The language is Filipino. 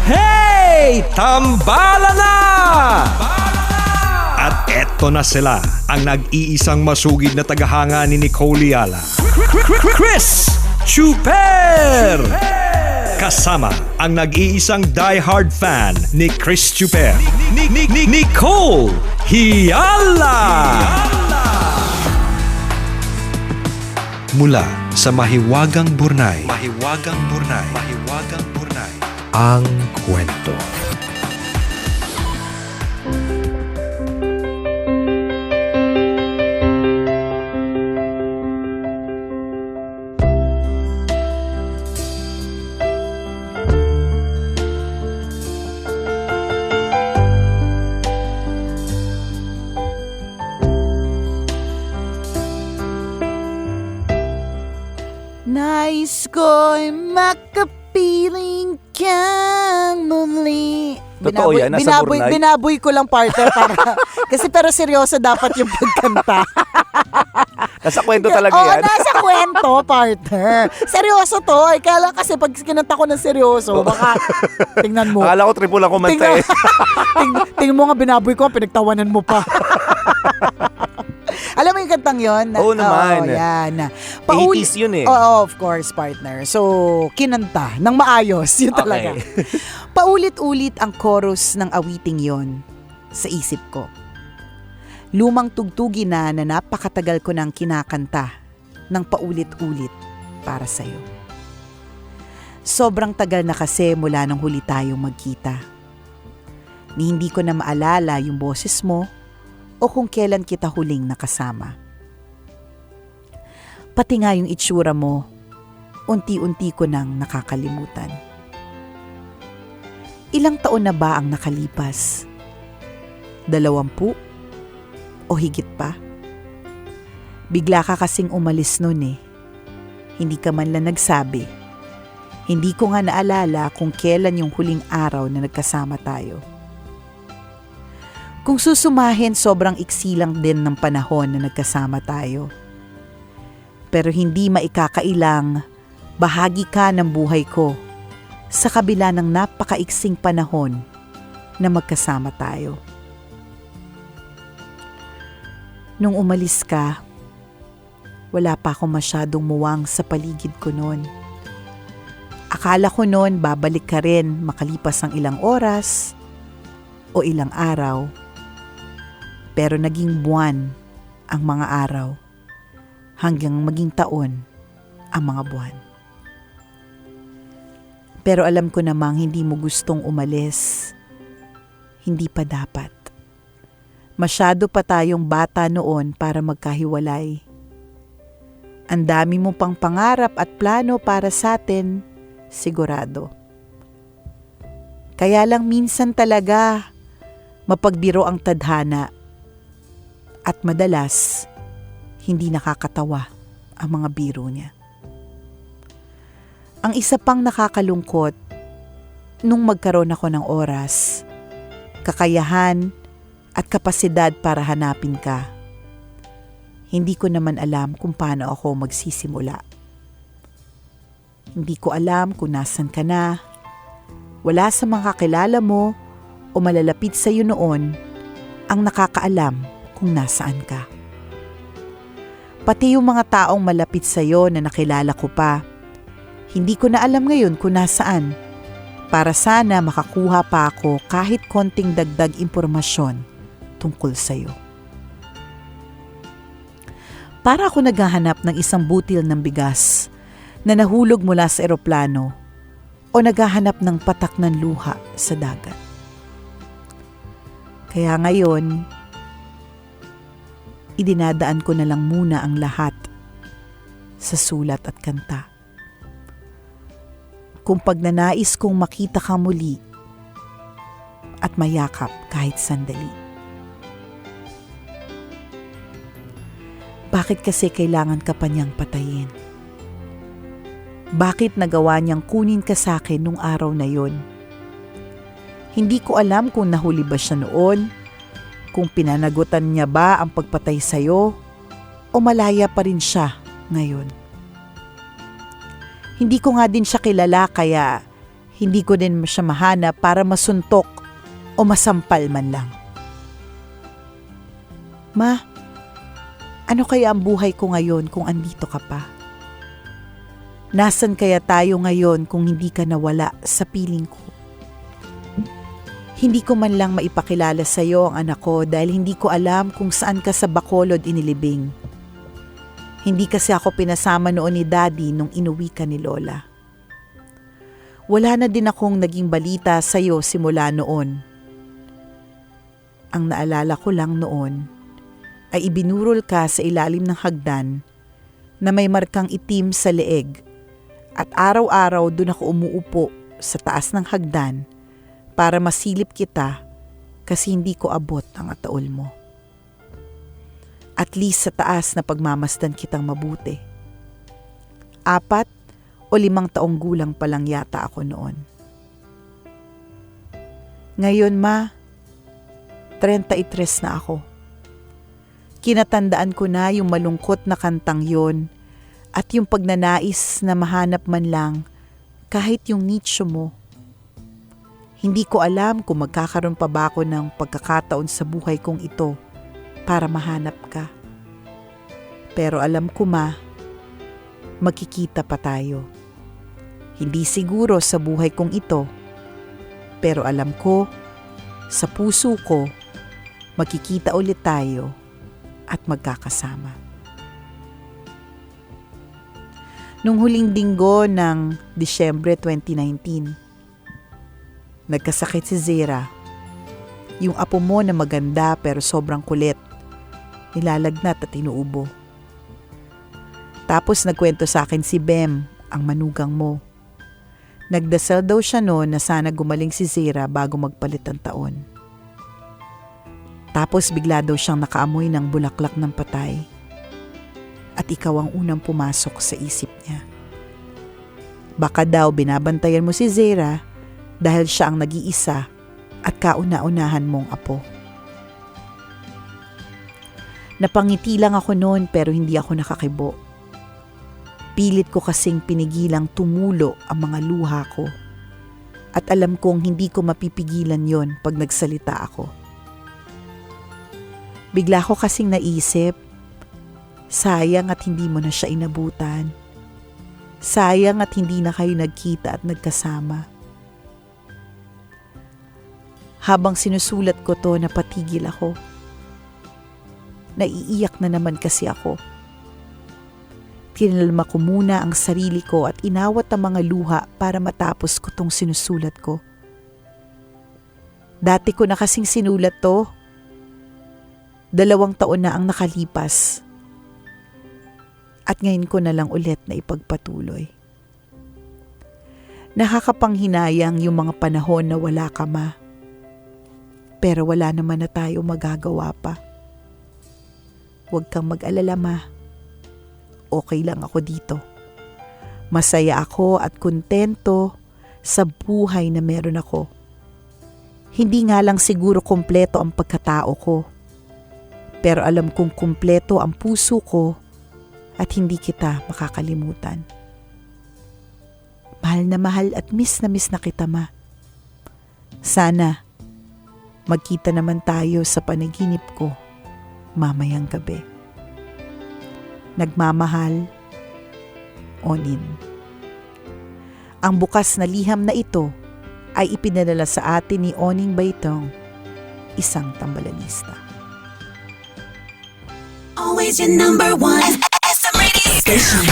Hey! Tambala na! At eto na sila, ang nag-iisang masugid na tagahanga ni Nicole Yala. Chris Chuper! Kasama ang nag-iisang die-hard fan ni Chris Chuper, Nicole Yala! Mula sa Mahiwagang Burnay, ang kwento. Nais ko'y makapiling kang muli. Totoo yan, nasa Burnay? Binaboy ko lang partner para kasi pero seryoso dapat yung pagkanta. Nasa kwento talaga Oo, yan. nasa kwento, partner. Seryoso to. Kaya lang kasi pag kinanta ko ng seryoso, baka tingnan mo. Akala ko triple lang kumanta eh. Tingnan mo nga, binaboy ko, pinagtawanan mo pa. Alam mo yung kantang yun? Oo naman. Oo, yan. 80s yun eh. Oo, of course, partner. So, kinanta ng maayos. Yun talaga. Okay. Paulit-ulit ang chorus ng awiting yon sa isip ko. Lumang tugtugin na napakatagal ko nang kinakanta ng paulit-ulit para sa'yo. Sobrang tagal na kasi mula nang huli tayong magkita. Ni hindi ko na maalala yung boses mo o kung kailan kita huling nakasama. Pati nga yung itsura mo, unti-unti ko nang nakakalimutan. Ilang taon na ba ang nakalipas? 20? O higit pa? Bigla ka kasing umalis nun eh. Hindi ka man lang nagsabi. Hindi ko nga naalala kung kailan yung huling araw na nagkasama tayo. Kung susumahin, sobrang iksi lang din ng panahon na nagkasama tayo. Pero hindi maikakailang bahagi ka ng buhay ko sa kabila ng napakaiksing panahon na magkasama tayo. Nung umalis ka, wala pa akong masyadong muwang sa paligid ko noon. Akala ko noon babalik ka rin makalipas ang ilang oras o ilang araw. Pero naging buwan ang mga araw hanggang maging taon ang mga buwan. Pero alam ko namang hindi mo gustong umalis. Hindi pa dapat. Masyado pa tayong bata noon para magkahiwalay. Ang dami mo pang pangarap at plano para sa atin, sigurado. Kaya lang minsan talaga mapagbiro ang tadhana at madalas hindi nakakatawa ang mga biro niya. Ang isa pang nakakalungkot, nung magkaroon ako ng oras, kakayahan at kapasidad para hanapin ka, hindi ko naman alam kung paano ako magsisimula. Hindi ko alam kung nasan ka na. Wala sa mga kakilala mo o malalapit sa iyo noon ang nakakaalam kung nasaan ka. Pati yung mga taong malapit sa iyo na nakilala ko pa, hindi ko na alam ngayon kung nasaan, para sana makakuha pa ako kahit konting dagdag impormasyon tungkol sa iyo. Para ako naghahanap ng isang butil ng bigas na nahulog mula sa eroplano o naghahanap ng patak ng luha sa dagat. Kaya ngayon, idinadaan ko na lang muna ang lahat sa sulat at kanta. Kung pagnanais kong makita ka muli at mayakap kahit sandali. Bakit kasi kailangan ka pa niyang patayin? Bakit nagawa niyang kunin ka sa akin nung araw na yon? Hindi ko alam kung nahuli ba siya noon, kung pinanagutan niya ba ang pagpatay sa'yo, o malaya pa rin siya ngayon. Hindi ko nga din siya kilala kaya Hindi ko din siya mahanap para masuntok o masampal man lang. Ma, ano kaya ang buhay ko ngayon kung andito ka pa? Nasaan kaya tayo ngayon kung hindi ka nawala sa piling ko? Hindi ko man lang maipakilala sa iyo ang anak ko dahil hindi ko alam kung saan ka sa Bacolod inilibing. Hindi kasi ako pinasama noon ni Daddy nung inuwi ka ni Lola. Wala na din akong naging balita sa iyo simula noon. Ang naalala ko lang noon ay ibinurol ka sa ilalim ng hagdan na may markang itim sa leeg at araw-araw doon ako umuupo sa taas ng hagdan para masilip kita kasi hindi ko abot ang ataol mo. At least sa taas na pagmamasdan kitang mabuti. 4 o 5 taong gulang pa lang yata ako noon. Ngayon, Ma, 33 na ako. Kinatandaan ko na yung malungkot na kantang yon at yung pagnanais na mahanap man lang kahit yung nicho mo. Hindi ko alam kung magkakaroon pa ba ako ng pagkakataon sa buhay kong ito para mahanap ka. Pero alam ko, Ma, magkikita pa tayo. Hindi siguro sa buhay kong ito, pero alam ko, sa puso ko, magkikita ulit tayo at magkakasama. Nung huling linggo ng Disyembre 2019, nagkasakit si Zera. Yung apo mo na maganda pero sobrang kulit, nilalagnat at inuubo. Tapos nagkwento sa akin si Bem, ang manugang mo. Nagdasal daw siya noon na sana gumaling si Zera bago magpalit ang taon. Tapos bigla daw siyang nakaamoy ng bulaklak ng patay. At ikaw ang unang pumasok sa isip niya. Baka daw binabantayan mo si Zera dahil siya ang nag-iisa at kauna-unahan mong apo. Napangiti lang ako noon pero hindi ako nakakibo. Pilit ko kasing pinigilang tumulo ang mga luha ko. At alam kong hindi ko mapipigilan yon pag nagsalita ako. Bigla ko kasing naisip, sayang at hindi mo na siya inabutan. Sayang at hindi na kayo nagkita at nagkasama. Habang sinusulat ko to, napatigil ako. Naiiyak na naman kasi ako. Tinalma ko muna ang sarili ko at inawat ang mga luha para matapos ko tong sinusulat ko. Dati ko na kasing sinulat to. 2 taon na ang nakalipas. At ngayon ko na lang ulit na ipagpatuloy. Nakakapanghinayang yung mga panahon na wala ka, Ma. Pero wala naman na tayo magagawa pa. Huwag kang mag-alala, Ma. Okay lang ako dito. Masaya ako at kontento sa buhay na meron ako. Hindi nga lang siguro kumpleto ang pagkatao ko. Pero alam kong kumpleto ang puso ko at hindi kita makakalimutan. Mahal at miss na kita, Ma. Sana magkita naman tayo sa panaginip ko mamayang gabi. Nagmamahal, Onin. Ang bukas na liham na ito ay ipinadala sa atin ni Oning Baitong, isang tambalanista. Always your number one SM radio station.